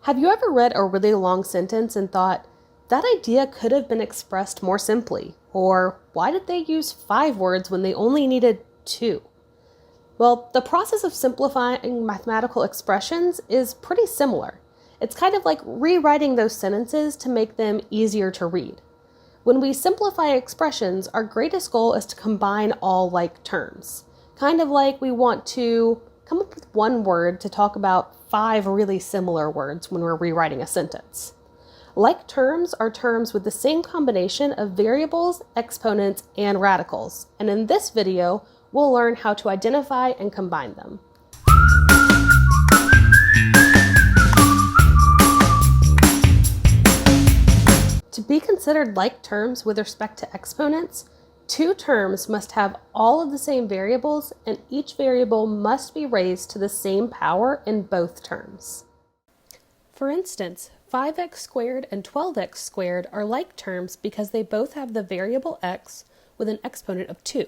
Have you ever read a really long sentence and thought, that idea could have been expressed more simply? Or why did they use 5 words when they only needed 2? Well, the process of simplifying mathematical expressions is pretty similar. It's kind of like rewriting those sentences to make them easier to read. When we simplify expressions, our greatest goal is to combine all like terms. Kind of like we want to come up with one word to talk about 5 really similar words when we're rewriting a sentence. Like terms are terms with the same combination of variables, exponents, and radicals. And in this video, we'll learn how to identify and combine them. To be considered like terms with respect to exponents, 2 terms must have all of the same variables, and each variable must be raised to the same power in both terms. For instance, 5x squared and 12x squared are like terms because they both have the variable x with an exponent of 2.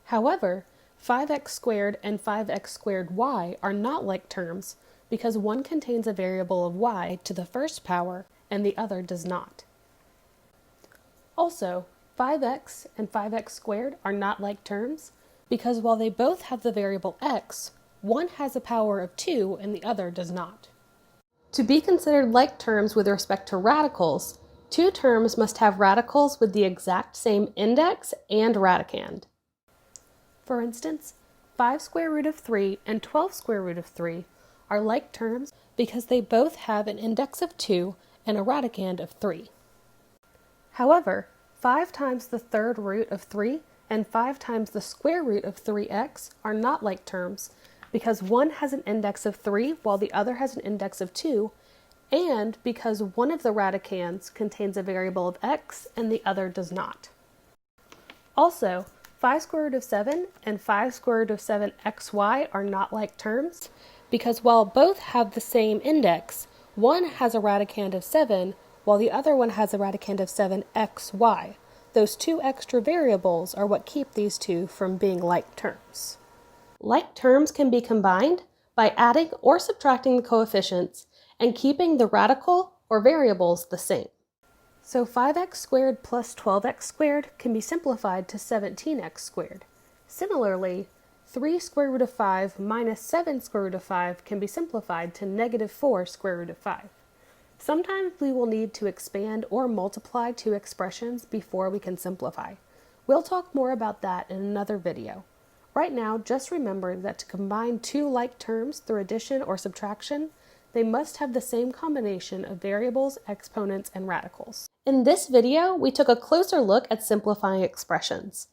However, 5x squared and 5x squared y are not like terms because one contains a variable of y to the first power and the other does not. Also, 5x and 5x squared are not like terms because while they both have the variable x, one has a power of 2 and the other does not. To be considered like terms with respect to radicals, 2 terms must have radicals with the exact same index and radicand. For instance, 5 square root of 3 and 12 square root of 3 are like terms because they both have an index of 2 and a radicand of 3. However, 5 times the third root of 3 and 5 times the square root of 3x are not like terms because one has an index of 3 while the other has an index of 2, and because one of the radicands contains a variable of x and the other does not. Also, 5 square root of 7 and 5 square root of 7xy are not like terms because while both have the same index, one has a radicand of 7 while the other one has a radicand of 7xy. Those 2 extra variables are what keep these two from being like terms. Like terms can be combined by adding or subtracting the coefficients and keeping the radical or variables the same. So 5x squared plus 12x squared can be simplified to 17x squared. Similarly, 3 square root of 5 minus 7 square root of 5 can be simplified to negative 4 square root of 5. Sometimes we will need to expand or multiply 2 expressions before we can simplify. We'll talk more about that in another video. Right now, just remember that to combine 2 like terms through addition or subtraction, they must have the same combination of variables, exponents, and radicals. In this video, we took a closer look at simplifying expressions.